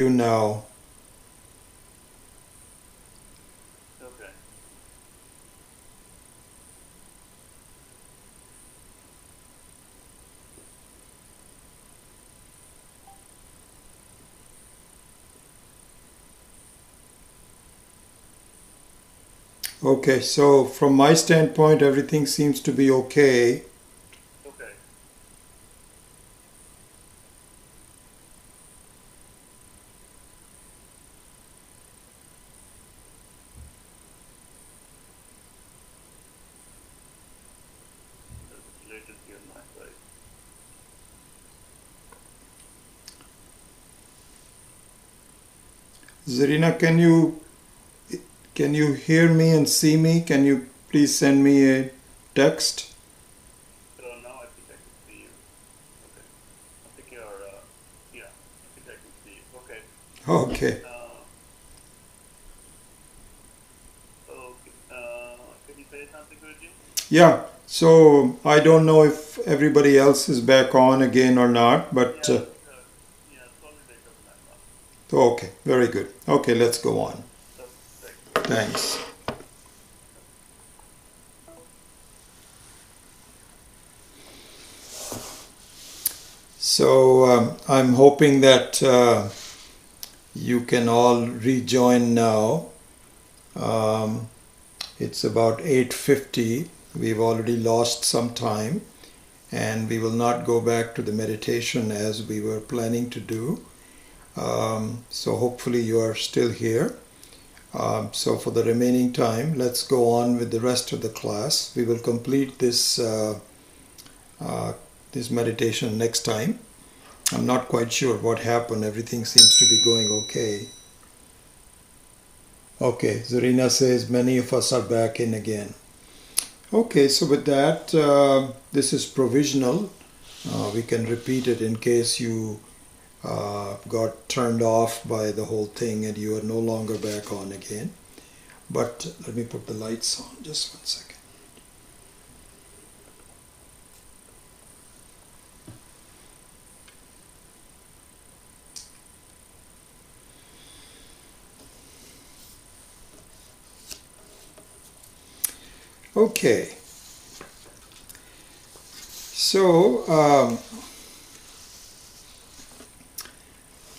you now. Okay. Okay, so from my standpoint, everything seems to be okay. Okay. There's latency on my side. Zarina, can you hear me and see me? Can you please send me a text? So now I think I can see you. Okay. I think you're, yeah, I think I can see you. Okay. Okay. Uh, okay. Can you say something, Guruji? Yeah. So I don't know if everybody else is back on again or not, but Yeah, yeah, slowly they come back on. okay, very good. Okay, let's go on. So, thanks. Thanks. So I'm hoping that you can all rejoin now. Um, it's about 8:50. We've already lost some time, and we will not go back to the meditation as we were planning to do. So hopefully you are still here. So for the remaining time, let's go on with the rest of the class. We will complete uh, this meditation next time. I'm not quite sure what happened. Everything seems to be going okay. Okay, Zarina says many of us are back in again. Okay, so with that, this is provisional. We can repeat it in case you got turned off by the whole thing and you are no longer back on again. But let me put the lights on just 1 second. Okay, so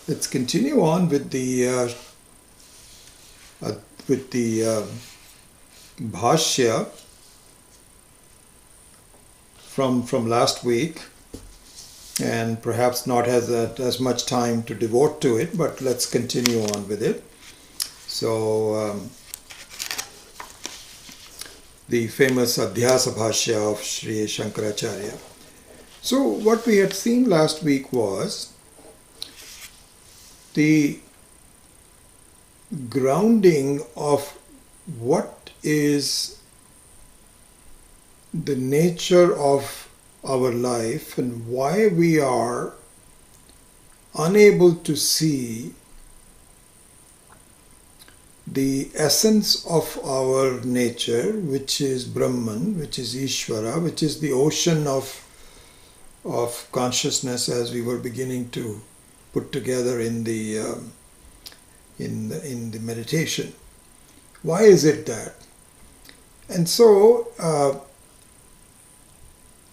let's continue on with uh, the bhashya from last week, and perhaps not has as much time to devote to it, but let's continue on with it. So the famous Adhyasa Bhashya of Sri Shankaracharya. So what we had seen last week was the grounding of what is the nature of our life and why we are unable to see the essence of our nature, which is Brahman, which is Ishvara, which is the ocean of consciousness, as we were beginning to put together in the meditation. Why is it that? And so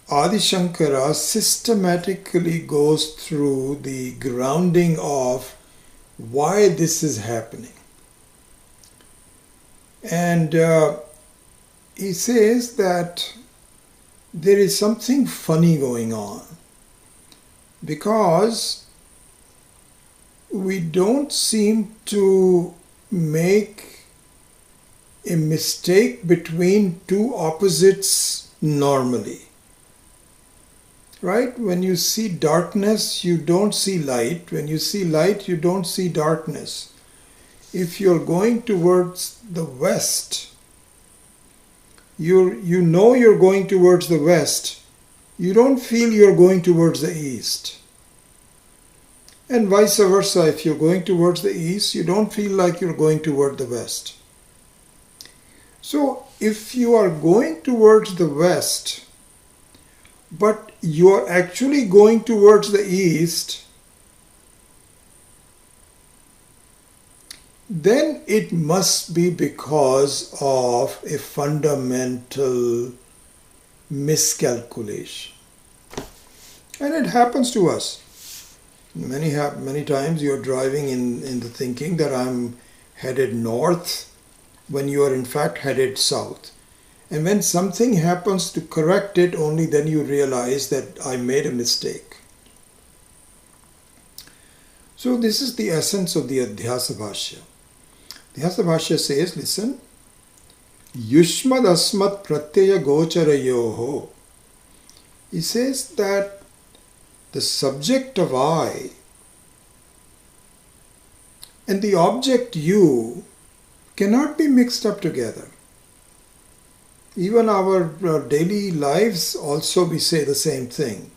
Adi Shankara systematically goes through the grounding of why this is happening. And he says that there is something funny going on because we don't seem to make a mistake between two opposites normally. Right? When you see darkness, you don't see light. When you see light, you don't see darkness. If you're going towards the west, you know you're going towards the west. You don't feel you're going towards the east. And vice versa, if you're going towards the east, you don't feel like you're going toward the west. So if you are going towards the west, but you are actually going towards the east, then it must be because of a fundamental miscalculation. And it happens to us. Many times you're driving in the thinking that I'm headed north when you are in fact headed south. And when something happens to correct it, only then you realize that I made a mistake. So this is the essence of the Adhyasa Bhashya. The Adhyasa Bhashya says, listen, Yushmad Asmat Pratyaya Gocharayoho. He says that the subject of I and the object you cannot be mixed up together. Even our daily lives also we say the same thing.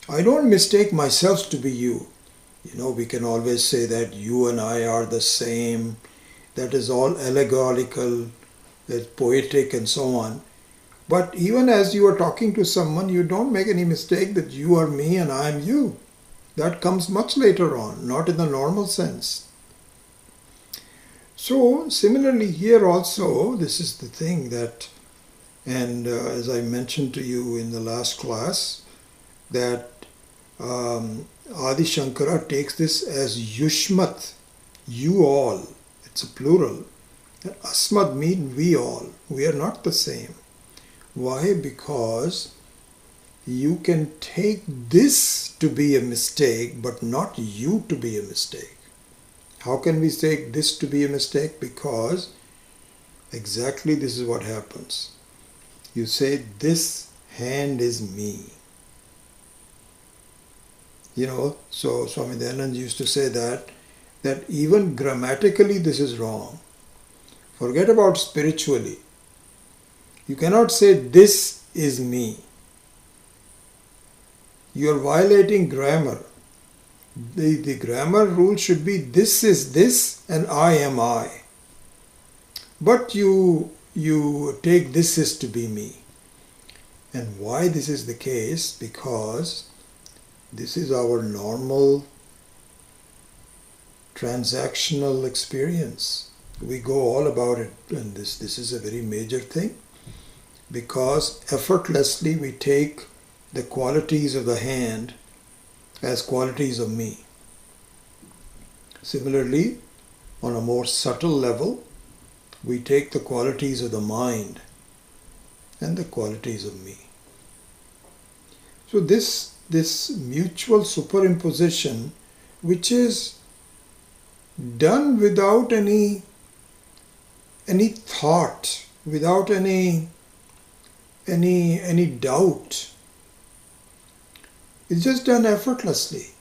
I don't mistake myself to be you. We can always say that you and I are the same. That is all allegorical, it's poetic and so on. But even as you are talking to someone, you don't make any mistake that you are me and I am you. That comes much later on, not in the normal sense. So similarly here also, this is the thing that, and as I mentioned to you in the last class, that Adi Shankara takes this as Yushmat, you all. It's a plural. Asmad means we all. We are not the same. Why? Because you can take this to be a mistake, but not you to be a mistake. How can we take this to be a mistake? Because exactly this is what happens. You say, this hand is me. So Swami Dayanand used to say that even grammatically this is wrong. Forget about spiritually. You cannot say, this is me. You are violating grammar. The grammar rule should be, this is this and I am I. But you take this is to be me. And why this is the case? Because this is our normal transactional experience. We go all about it, and this is a very major thing, because effortlessly we take the qualities of the hand as qualities of me. Similarly, on a more subtle level, we take the qualities of the mind and the qualities of me. So this mutual superimposition, which is done without any thought, without any doubt, it's just done effortlessly.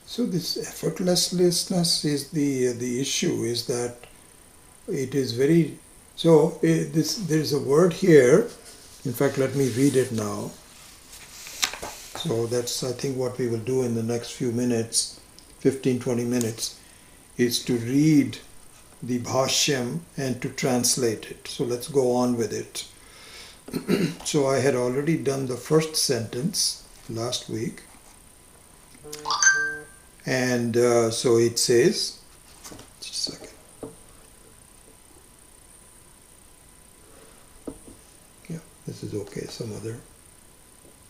So this effortlessness is the issue, is that it is very... So there's a word here. In fact, let me read it now. So that's, I think, what we will do in the next few minutes, 15-20 minutes, is to read the Bhashyam and to translate it. So let's go on with it. So I had already done the first sentence last week. And so it says, just a second. Yeah, this is okay, some other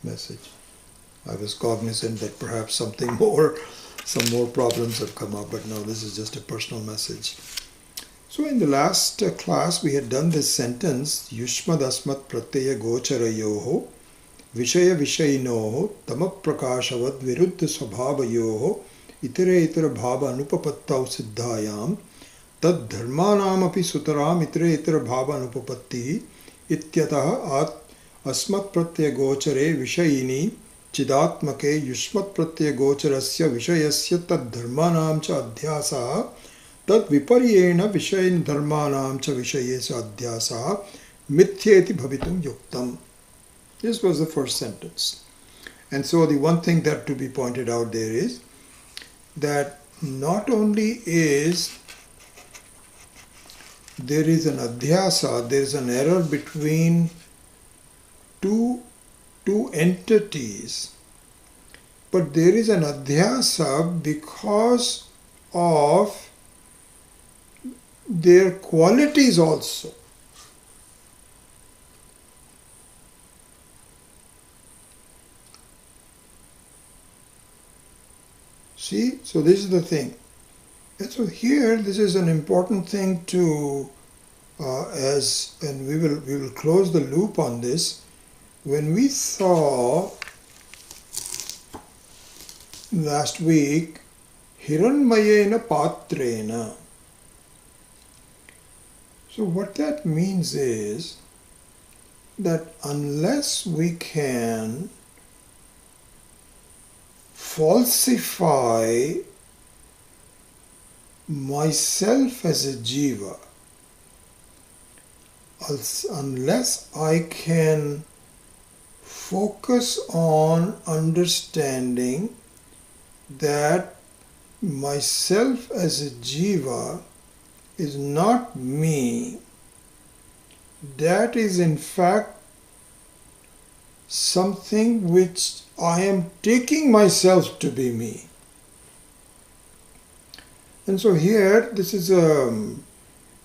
message. I was cognizant that perhaps some more problems have come up, but no, this is just a personal message. So in the last class we had done this sentence, Yushmad Asmat Pratyaya Gocharayoho Vishaya Vishayinoho Tamaprakashavad Viruddha Swabhavayoho Itare Itara Bhava Anupapattau Siddhayam Tad Dharmanam Api Sutaram Itare Itara Bhava Anupapatti Ityataha Asmat Pratyaya Gochare Vishayini Chidatmake Yushmat Pratyaya Gocharasya Vishayasya Tad Dharmanam Cha Adhyasa Tad Viparyena Vishayin Dharmanam Cha Vishayesa Adhyasa Mithyeti Bhavitum Yuktam. This was the first sentence. And so the one thing that to be pointed out there is that not only is there is an adhyasa, there is an error between two entities, but there is an adhyasa because of their qualities also. See, so this is the thing. And so here, this is an important thing to, and we will close the loop on this. When we saw last week, Hiranmayena Patrena. So what that means is that unless we can falsify myself as a jiva, unless I can focus on understanding that myself as a jiva is not me, that is in fact something which I am taking myself to be me. And so here, this is a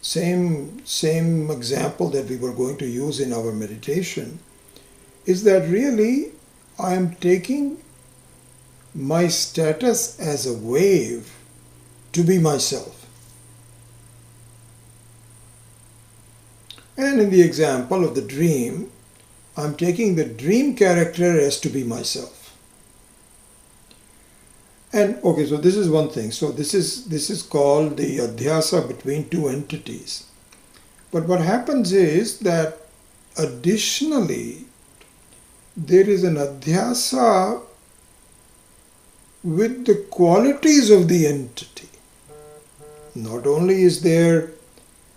same example that we were going to use in our meditation, is that really I am taking my status as a wave to be myself. And in the example of the dream, I'm taking the dream character as to be myself. And okay, so this is one thing. So this is called the adhyasa between two entities. But what happens is that additionally, there is an adhyasa with the qualities of the entity. Not only is there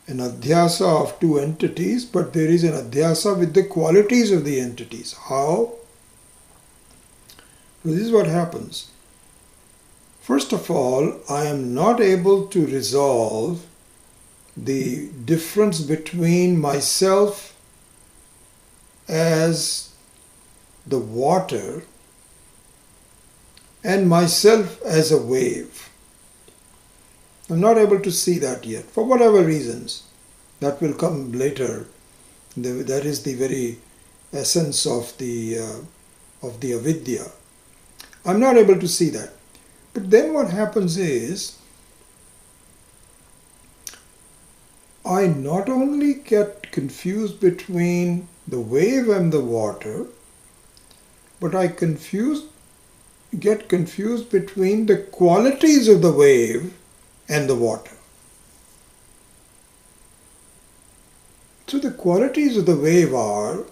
an adhyasa of two entities, but there is an adhyasa with the qualities of the entities. How? So this is what happens. First of all, I am not able to resolve the difference between myself as the water and myself as a wave. I'm not able to see that yet, for whatever reasons. That will come later. That is the very essence of the avidya. I'm not able to see that. But then what happens is, I not only get confused between the wave and the water, but I get confused between the qualities of the wave and the water. So the qualities of the wave are,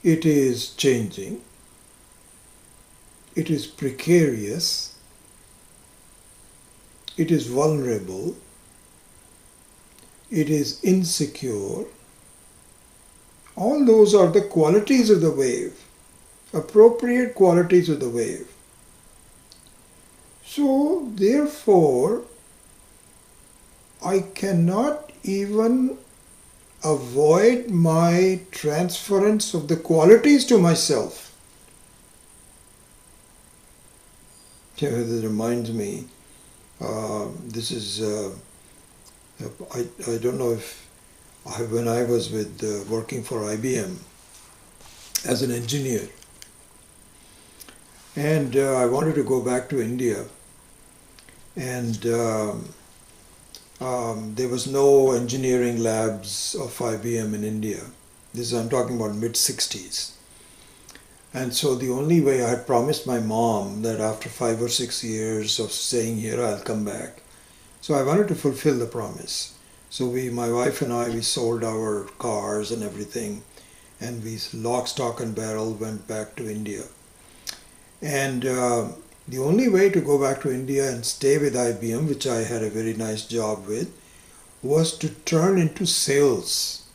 it is changing, it is precarious, it is vulnerable, it is insecure. All those are the qualities of the wave, appropriate qualities of the wave. So therefore, I cannot even avoid my transference of the qualities to myself. This reminds me, this is, I don't know if, when I was working for IBM as an engineer, and I wanted to go back to India, and there was no engineering labs of IBM in India. I'm talking about mid-60s. And so the only way, I had promised my mom that after 5 or 6 years of staying here, I'll come back. So I wanted to fulfill the promise. So my wife and I, we sold our cars and everything, and we lock, stock and barrel went back to India. And the only way to go back to India and stay with IBM, which I had a very nice job with, was to turn into sales.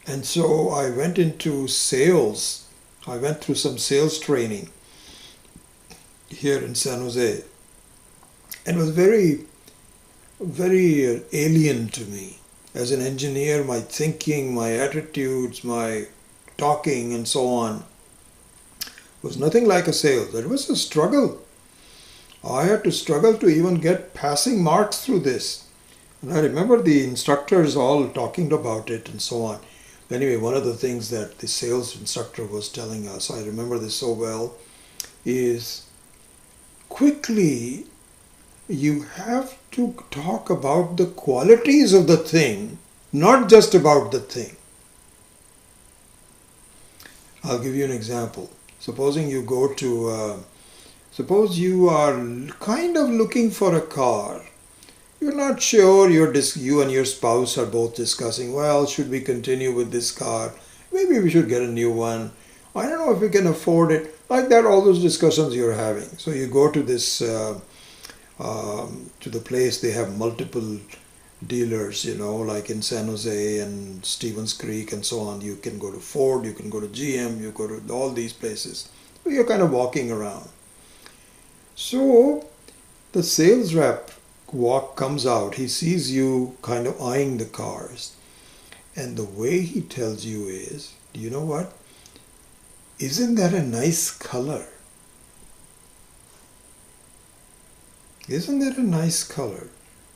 And so I went into sales. I went through some sales training here in San Jose. And it was very, very alien to me. As an engineer, my thinking, my attitudes, my talking and so on was nothing like a sales. It was a struggle. I had to struggle to even get passing marks through this. And I remember the instructors all talking about it and so on. Anyway, one of the things that the sales instructor was telling us, I remember this so well, is quickly you have to talk about the qualities of the thing, not just about the thing. I'll give you an example. Supposing you go to, suppose you are kind of looking for a car. You're not sure, you and your spouse are both discussing, well, should we continue with this car? Maybe we should get a new one. I don't know if we can afford it. Like that, all those discussions you're having. So you go to this, to the place, they have multiple dealers, like in San Jose and Stevens Creek and so on. You can go to Ford, you can go to GM, you go to all these places. So you're kind of walking around. So the sales rep comes out, he sees you kind of eyeing the cars, and the way he tells you is, do you know what? Isn't that a nice color? Isn't that a nice color?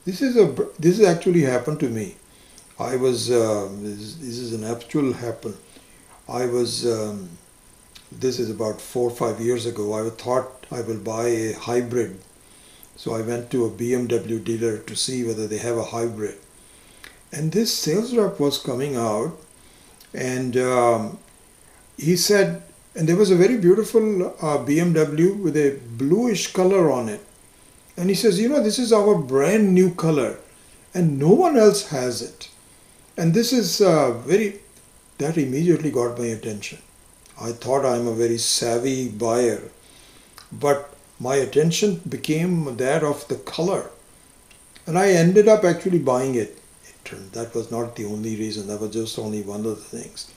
This is actually happened to me. I was this is an actual happen. I was this is about 4 or 5 years ago. I thought I will buy a hybrid. So I went to a BMW dealer to see whether they have a hybrid. And this sales rep was coming out, and he said, and there was a very beautiful BMW with a bluish color on it. And he says, this is our brand new color and no one else has it. And this is that immediately got my attention. I thought I'm a very savvy buyer, but my attention became that of the color. And I ended up actually buying it. That was not the only reason. That was just only one of the things.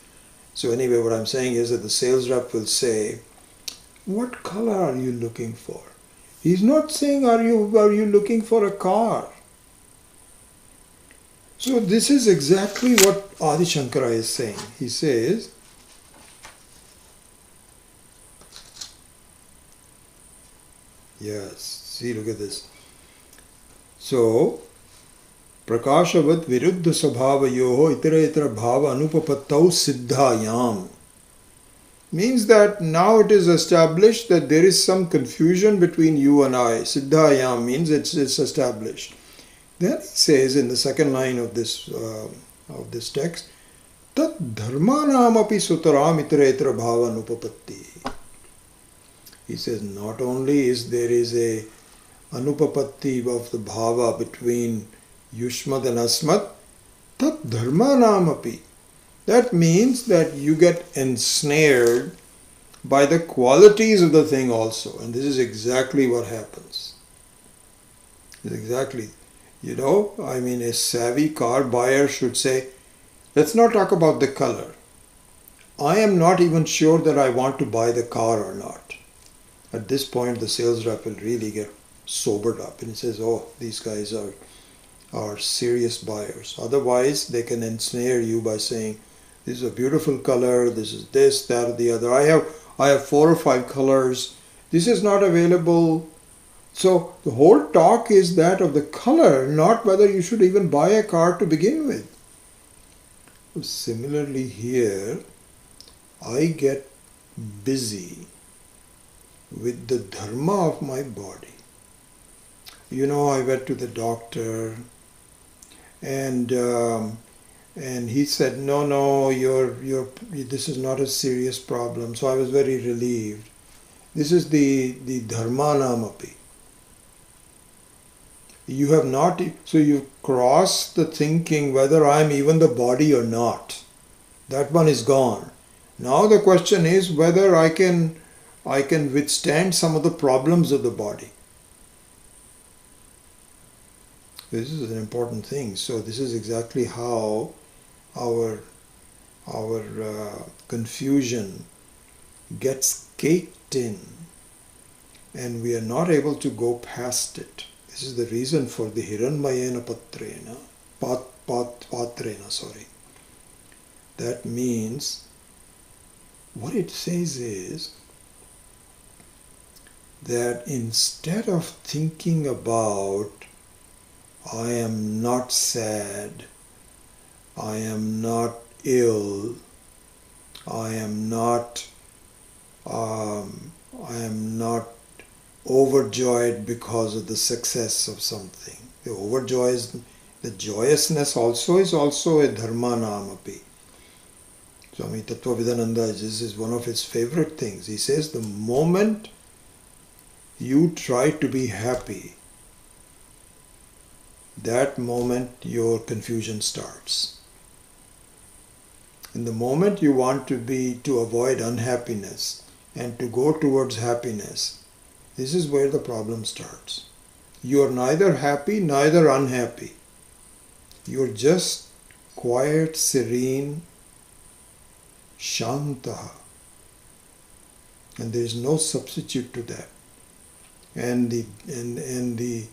So anyway, what I'm saying is that the sales rep will say, what color are you looking for? He's not saying, are you looking for a car? So this is exactly what Adi Shankara is saying. He says, yes, see, look at this. So, Prakashavat viruddha sabhavayoho itara itara bhava anupapattau siddhayam. Means that now it is established that there is some confusion between you and I. Siddhayam means it's established. Then he says in the second line of this text, Tat dharmanam api sutaram itara itara bhava anupapatti. He says not only is there a anupapatti of the bhava between Yushmat and Asmat, tat dharmanam api. That means that you get ensnared by the qualities of the thing also. And this is exactly what happens. Exactly. A savvy car buyer should say, let's not talk about the color. I am not even sure that I want to buy the car or not. At this point, the sales rep will really get sobered up and he says, oh, these guys are serious buyers. Otherwise, they can ensnare you by saying, this is a beautiful color, this is this, that, or the other. I have 4 or 5 colors. This is not available. So the whole talk is that of the color, not whether you should even buy a car to begin with. Similarly here, I get busy with the dharma of my body. I went to the doctor and he said, no, this is not a serious problem. So I was very relieved. This is the dharmanamapi. You have not, so you cross the thinking whether I am even the body or not. That one is gone. Now the question is whether I can withstand some of the problems of the body. This is an important thing. So this is exactly how our confusion gets caked in and we are not able to go past it. This is the reason for the hiranmayena patrena. That means, what it says is, that instead of thinking about, I am not sad, I am not ill, I am not overjoyed because of the success of something. The joyousness also is also a dharma namapi. Swami Tattvavidananda, this is one of his favorite things. He says the moment you try to be happy, that moment your confusion starts. In the moment you want to avoid unhappiness and to go towards happiness, this is where the problem starts. You are neither happy, neither unhappy. You are just quiet, serene, shanta. And there is no substitute to that. And the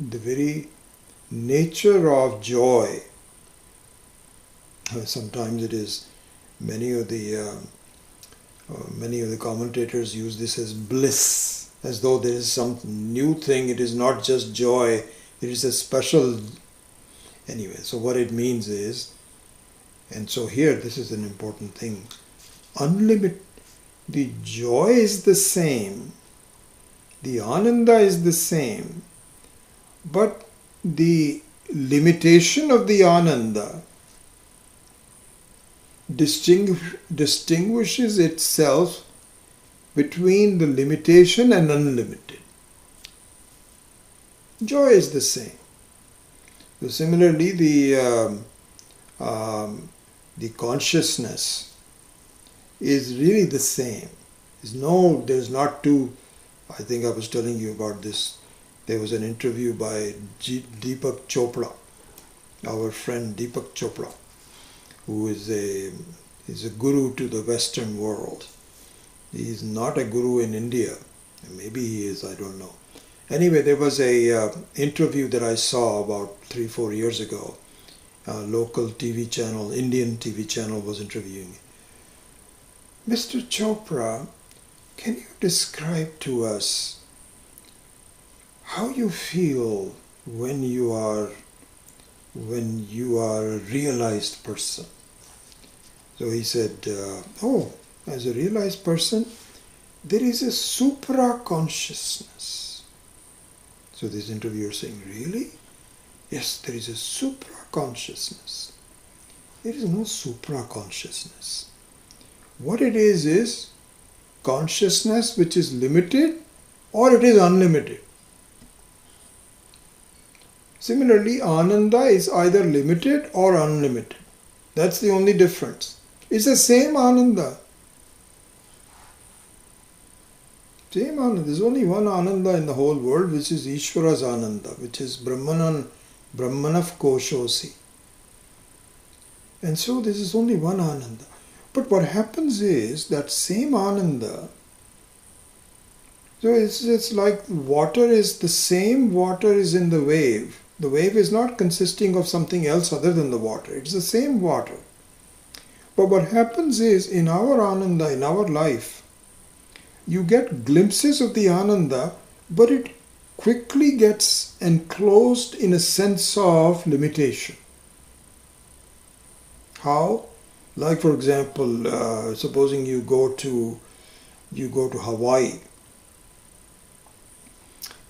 very nature of joy, sometimes it is, many of the commentators use this as bliss, as though there is some new thing. It is not just joy, there is a special, anyway. So what it means is, and so here this is an important thing, unlimited, the joy is the same, the ananda is the same, but the limitation of the ananda distinguishes itself between the limitation and unlimited. Joy is the same. So similarly, the consciousness is really the same. There's not two. I think I was telling you about this. There was an interview by Deepak Chopra, our friend Deepak Chopra, who is a guru to the Western world. He is not a guru in India. Maybe he is, I don't know. Anyway, there was a interview that I saw about 3-4 years ago. A local TV channel, Indian TV channel, was interviewing. Mr. Chopra, can you describe to us how you feel when you are a realized person? So he said, as a realized person, there is a supra-consciousness. So this interviewer is saying, really? Yes, there is a supra-consciousness. There is no supra-consciousness. What it is consciousness which is limited or it is unlimited. Similarly, ananda is either limited or unlimited. That's the only difference. It's the same ananda. Same ananda. There's only one ananda in the whole world, which is Ishvara's ananda, which is Brahmanav Koshosi. And so this is only one ananda. But what happens is that same ananda, so it's like water is the same water is in the wave. The wave is not consisting of something else other than the water. It's the same water. But what happens is, in our ananda, in our life, you get glimpses of the ananda, but it quickly gets enclosed in a sense of limitation. How? Like, for example, supposing you go to Hawaii,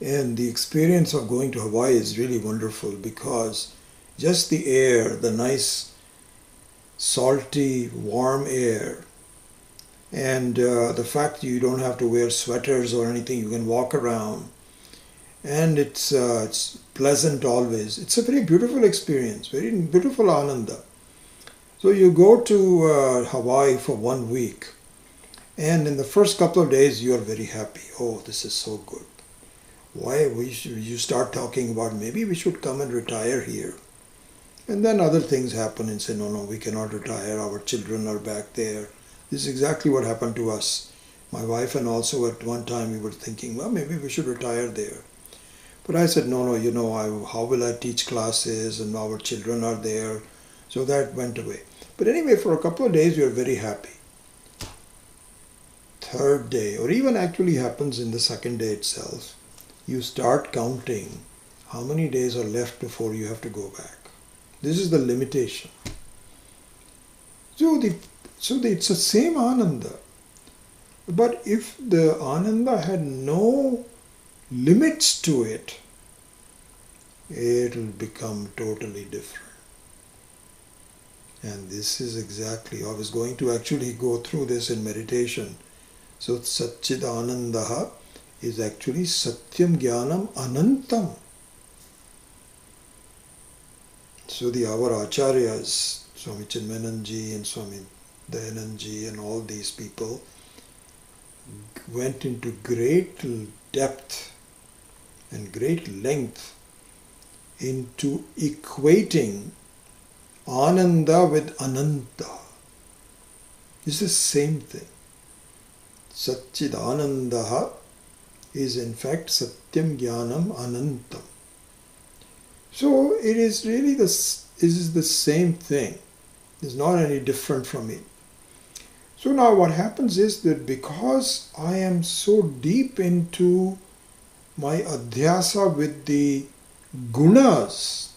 and the experience of going to Hawaii is really wonderful because just the air, the nice, salty, warm air, and the fact you don't have to wear sweaters or anything, you can walk around, and it's pleasant always. It's a very beautiful experience, very beautiful ananda. So you go to Hawaii for 1 week, and in the first couple of days you are very happy. Oh, this is so good. You start talking about maybe we should come and retire here. And then other things happen and say, no, we cannot retire. Our children are back there. This is exactly what happened to us. My wife and also at one time we were thinking, well, maybe we should retire there. But I said, no, how will I teach classes and our children are there. So that went away. But anyway, for a couple of days we were very happy. third day, or even actually happens in the second day itself, you start counting how many days are left before you have to go back. This is the limitation. It's the same Ananda. But if the Ananda had no limits to it, it will become totally different. And this is exactly, I was going to actually go through this in meditation. So Satchidanandaha is actually Satyam Jnanam Anantam. So our acharyas, Swami Chinmayananji and Swami Dayananji and all these people went into great depth and great length into equating Ananda with Ananta. It's the same thing. Satchidanandaha is in fact Satyam Jnanam Anantam. So it is really the same thing. It's not any different from it. So now what happens is that because I am so deep into my adhyasa with the gunas,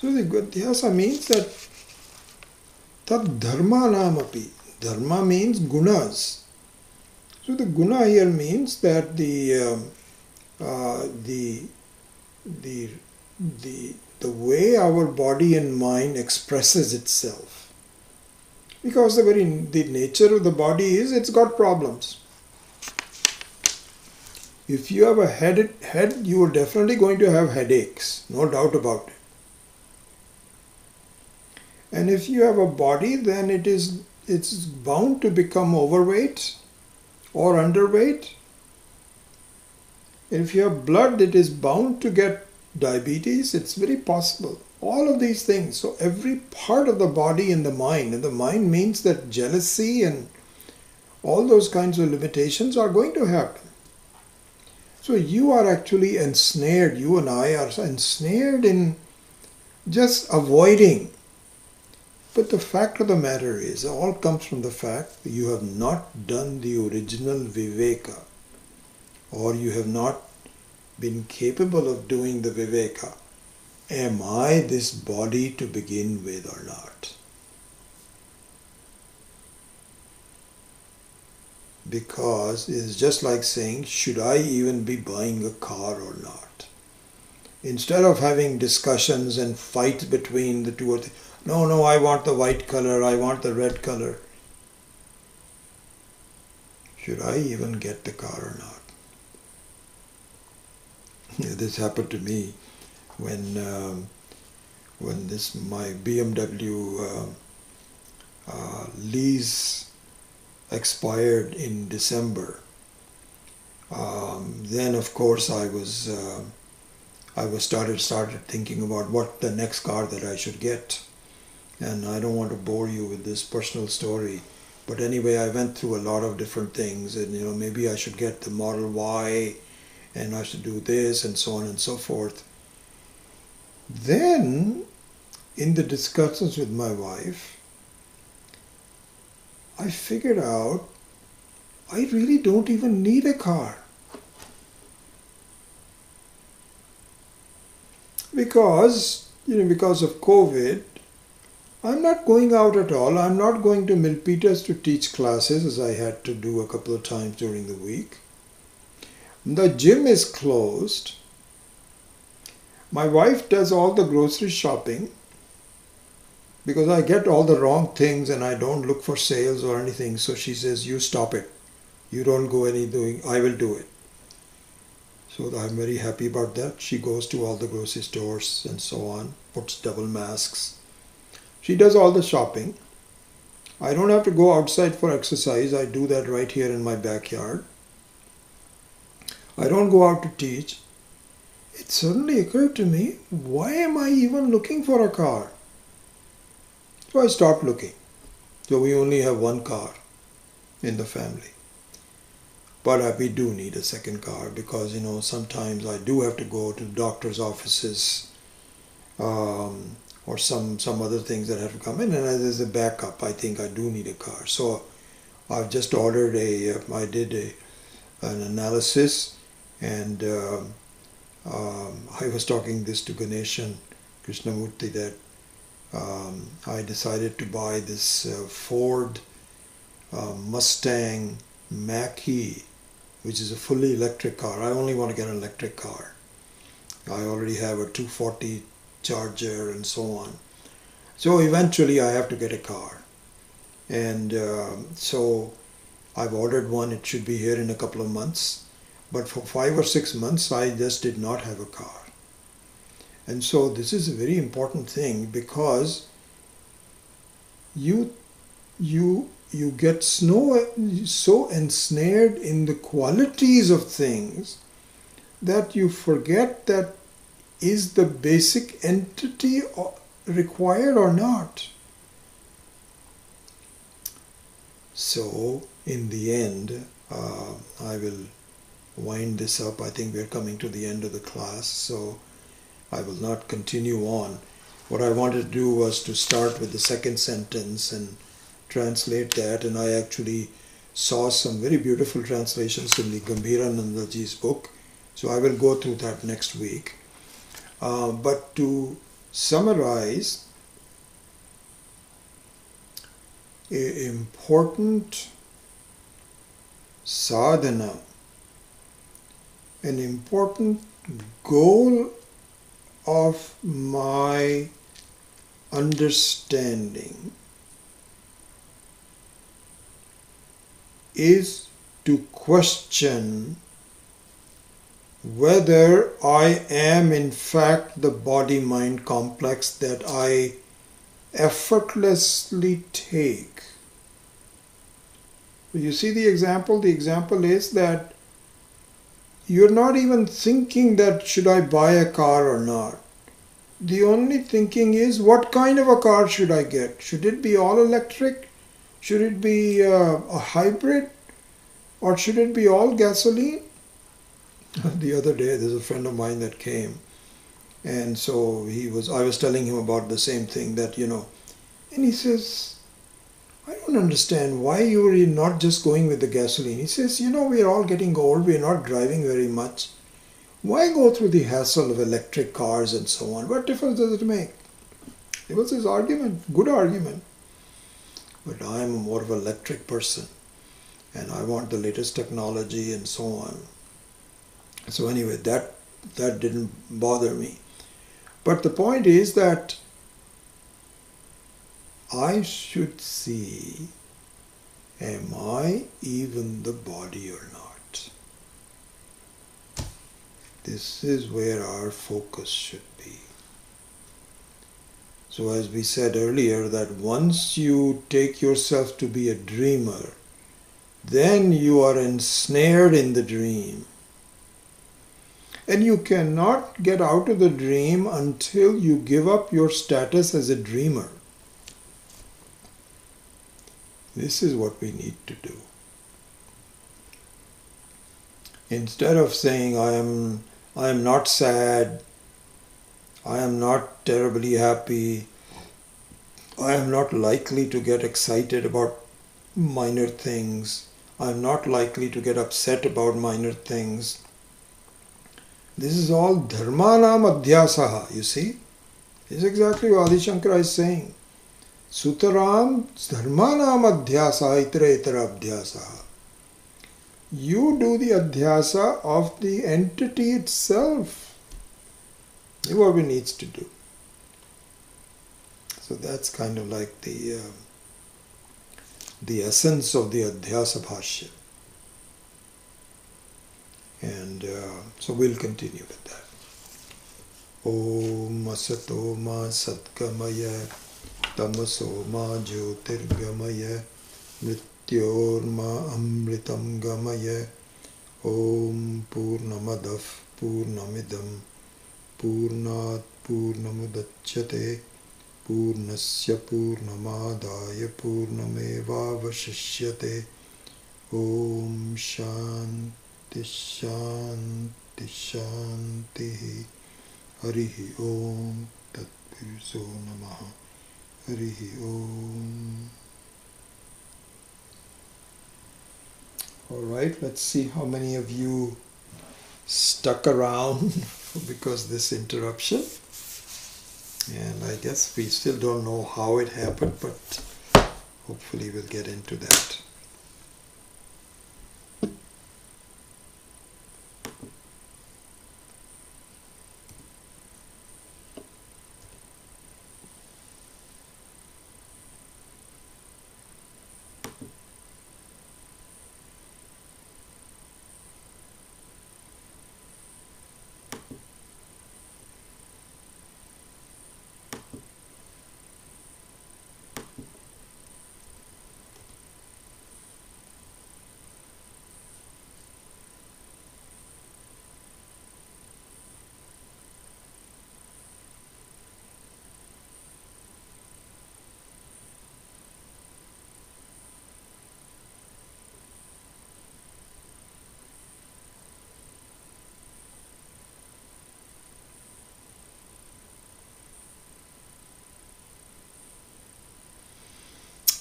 so the adhyasa means that tad dharma namapi. Dharma means gunas. So the guna here means that the way our body and mind expresses itself. Because the nature of the body is it's got problems. If you have a head, you are definitely going to have headaches, no doubt about it. And if you have a body, then it's bound to become overweight or underweight. And if you have blood, it is bound to get diabetes. It's very possible. All of these things. So every part of the body and the mind means that jealousy and all those kinds of limitations are going to happen. So you are actually ensnared, you and I are ensnared in just avoiding. But the fact of the matter is, it all comes from the fact that you have not done the original viveka, or you have not been capable of doing the viveka. Am I this body to begin with or not? Because it's just like saying, should I even be buying a car or not? Instead of having discussions and fights between the two or three, no, I want the white color, I want the red color. Should I even get the car or not? This happened to me when my BMW lease expired in December. Then of course I started thinking about what the next car that I should get. And I don't want to bore you with this personal story, but anyway, I went through a lot of different things, and maybe I should get the Model Y, and I should do this, and so on and so forth. Then, in the discussions with my wife, I figured out I really don't even need a car. Because of COVID, I'm not going out at all. I'm not going to Milpitas to teach classes as I had to do a couple of times during the week. The gym is closed. My wife does all the grocery shopping because I get all the wrong things and I don't look for sales or anything. So she says, you stop it. You don't go anything. I will do it. So I'm very happy about that. She goes to all the grocery stores and so on, puts double masks. She does all the shopping. I don't have to go outside for exercise. I do that right here in my backyard. I don't go out to teach. It suddenly occurred to me, why am I even looking for a car? So I stopped looking. So we only have one car in the family. But we do need a second car because, sometimes I do have to go to doctor's offices or some other things that have to come in, and as a backup, I think I do need a car. So I've just ordered I did an analysis, and I was talking this to Ganeshan Krishnamurti that I decided to buy this Ford Mustang Mach-E, which is a fully electric car. I only want to get an electric car. I already have a 240 Charger and so on. So eventually I have to get a car. And so I've ordered one. It should be here in a couple of months. But for 5 or 6 months, I just did not have a car. And so this is a very important thing, because you get so ensnared in the qualities of things that you forget that is the basic entity required or not. So in the end, I will wind this up. I think we're coming to the end of the class, so I will not continue on. What I wanted to do was to start with the second sentence and translate that, and I actually saw some very beautiful translations in the Gambhiranandaji's book, so I will go through that next week. But to summarize, an important sadhana, an important goal of my understanding is to question whether I am in fact the body-mind complex that I effortlessly take. You see the example? The example is that you're not even thinking that should I buy a car or not. The only thinking is, what kind of a car should I get? Should it be all electric? Should it be a hybrid? Or should it be all gasoline? The other day, there's a friend of mine that came, and so I was telling him about the same thing, that, and he says, I don't understand why you are not just going with the gasoline. He says, we're all getting old, we're not driving very much. Why go through the hassle of electric cars and so on? What difference does it make? It was his argument, good argument. But I'm more of an electric person, and I want the latest technology and so on. So anyway, that didn't bother me. But the point is that I should see, am I even the body or not? This is where our focus should be. So as we said earlier, that once you take yourself to be a dreamer, then you are ensnared in the dream. And you cannot get out of the dream until you give up your status as a dreamer. This is what we need to do. Instead of saying, I am not sad, I am not terribly happy, I am not likely to get excited about minor things, I am not likely to get upset about minor things. This is all dharmanam adhyasaha, you see. This is exactly what Adi Shankara is saying. Sutaram dharmanam adhyasaha itara itara adhyasaha. You do the adhyasa of the entity itself. This is what we needs to do. So that's kind of like the essence of the adhyasa bhashya. And so we'll continue with that. Om asato ma satgamaya tamaso ma jyotirgamaya mrityorma amritam gamaya. Om purnamadav purnamidam purnat purnamudachyate purnasya purnamadaya purnamevavashishyate. Om shanti Shanti Shanti Harihi Om Tat Gurubhyo Namaha. Harihi Om. Alright, let's see how many of you stuck around because this interruption. And I guess we still don't know how it happened, but hopefully we'll get into that.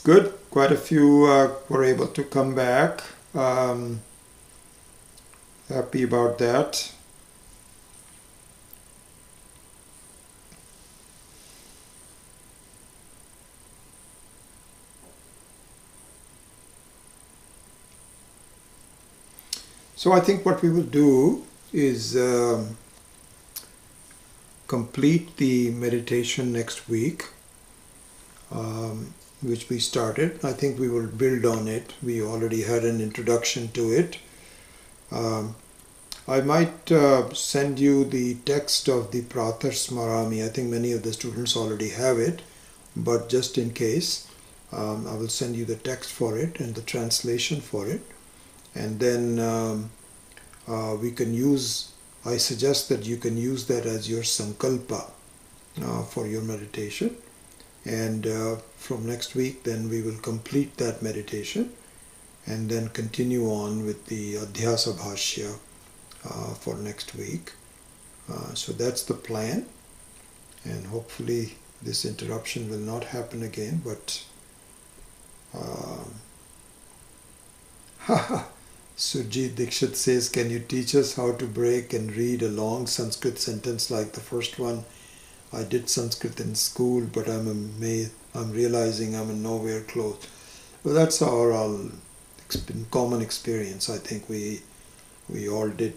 Good. Quite a few were able to come back. Happy about that. So I think what we will do is complete the meditation next week. Which we started. I think we will build on it. We already had an introduction to it. I might send you the text of the Pratar Smarami. I think many of the students already have it, but just in case, I will send you the text for it and the translation for it. And then we can use, I suggest that you can use that as your sankalpa for your meditation. And from next week, then we will complete that meditation and then continue on with the Adhyasa Bhashya for next week. So that's the plan, and hopefully this interruption will not happen again, but Surjit Dikshit says, can you teach us how to break and read a long Sanskrit sentence like the first one? I did Sanskrit in school, but I'm realizing I'm nowhere close. Well, that's our common experience. I think we all did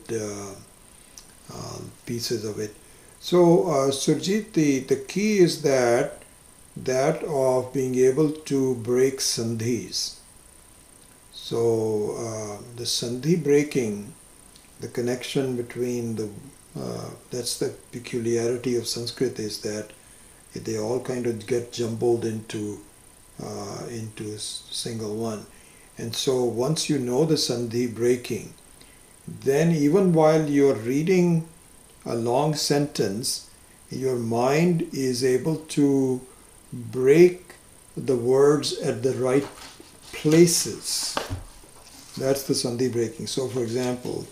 pieces of it. So, Surjit, the key is that of being able to break sandhis. So, the sandhi breaking, the connection between the that's the peculiarity of Sanskrit, is that they all kind of get jumbled into a single one. And so once you know the sandhi breaking, then even while you're reading a long sentence, your mind is able to break the words at the right places. That's the sandhi breaking. So for example,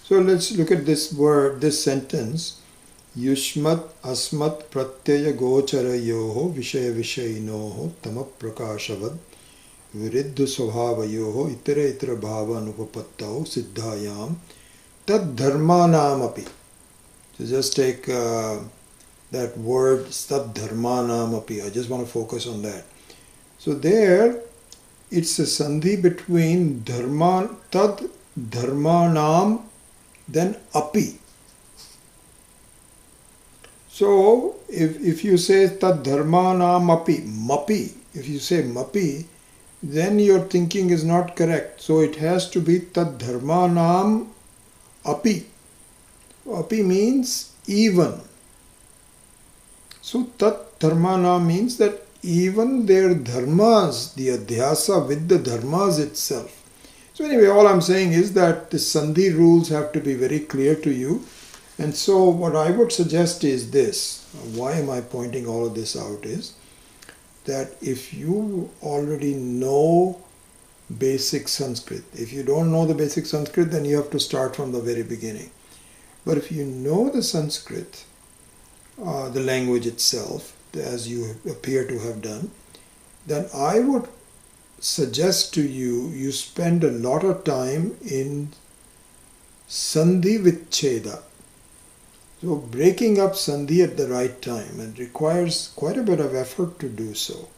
so let's look at this word, this sentence. Yushmat asmat pratyaya gocharayoho vishaya vishayinoho tamap prakashavad viriddu svabhavayoho itara itara bhava anupapattau siddhayam tad dharmanam api. So just take that word tad dharmanam api. I just want to focus on that. So there it's a sandhi between dharma, tad dharmanam, then api. So if you say tad dharmanam api, mapi, if you say mapi, then your thinking is not correct. So it has to be tad dharmanam api. Api means even. So tat dharmanam means that even their dharmas, the adhyasa with the dharmas itself. So anyway, all I'm saying is that the sandhi rules have to be very clear to you. And so what I would suggest is this. Why am I pointing all of this out is that if you already know basic Sanskrit. If you don't know the basic Sanskrit, then you have to start from the very beginning. But if you know the Sanskrit, the language itself, as you appear to have done, then I would suggest to you, you spend a lot of time in Sandhi Vichcheda. So breaking up Sandhi at the right time, and requires quite a bit of effort to do so.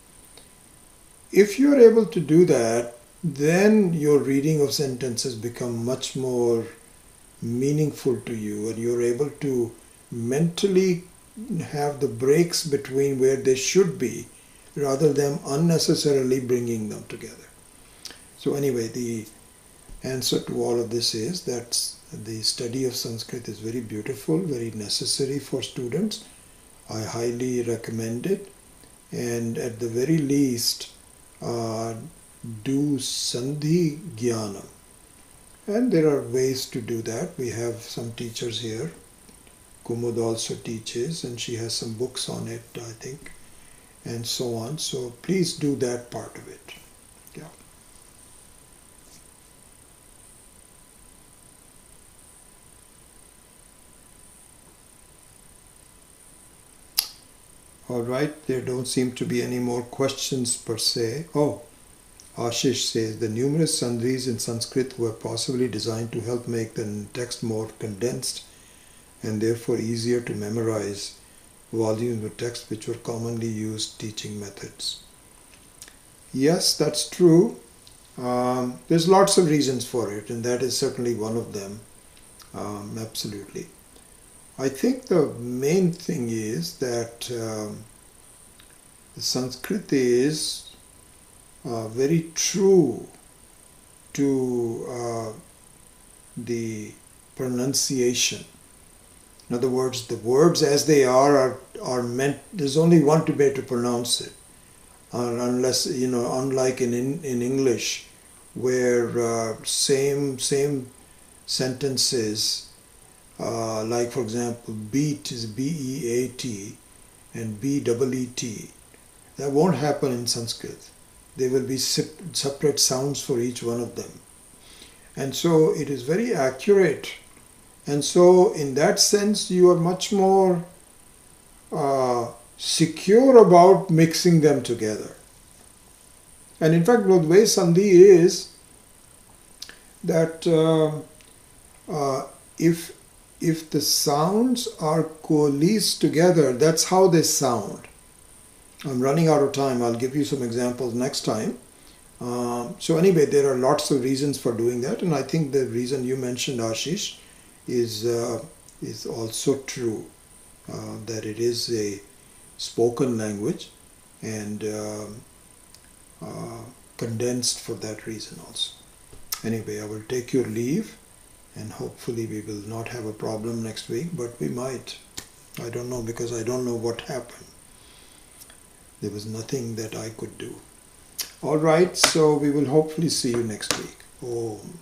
If you are able to do that, then your reading of sentences become much more meaningful to you, and you're able to mentally have the breaks between where they should be, rather than unnecessarily bringing them together. So anyway, the answer to all of this is that the study of Sanskrit is very beautiful, very necessary for students. I highly recommend it, and at the very least do Sandhi Jnanam. And there are ways to do that. We have some teachers here. Kumud also teaches, and she has some books on it, I think, and so on. So please do that part of it. Yeah. All right, there don't seem to be any more questions per se. Oh, Ashish says the numerous sandhis in Sanskrit were possibly designed to help make the text more condensed and therefore easier to memorize volumes of text which were commonly used teaching methods. Yes, that's true. There's lots of reasons for it, and that is certainly one of them. Absolutely. I think the main thing is that the Sanskrit is very true to the pronunciation. In other words, the words as they are meant, there's only one way to pronounce it. Unless, unlike in English, where same sentences, like for example, beat is B-E-A-T and B-E-E-T. That won't happen in Sanskrit. There will be separate sounds for each one of them. And so it is very accurate. And so in that sense, you are much more secure about mixing them together. And in fact, the way Sandhi is that if the sounds are coalesced together, that's how they sound. I'm running out of time. I'll give you some examples next time. So anyway, there are lots of reasons for doing that, and I think the reason you mentioned, Ashish, is also true, that it is a spoken language and condensed for that reason also. Anyway, I will take your leave, and hopefully we will not have a problem next week, but we might. I don't know, because I don't know what happened. There was nothing that I could do. All right, so we will hopefully see you next week. Om.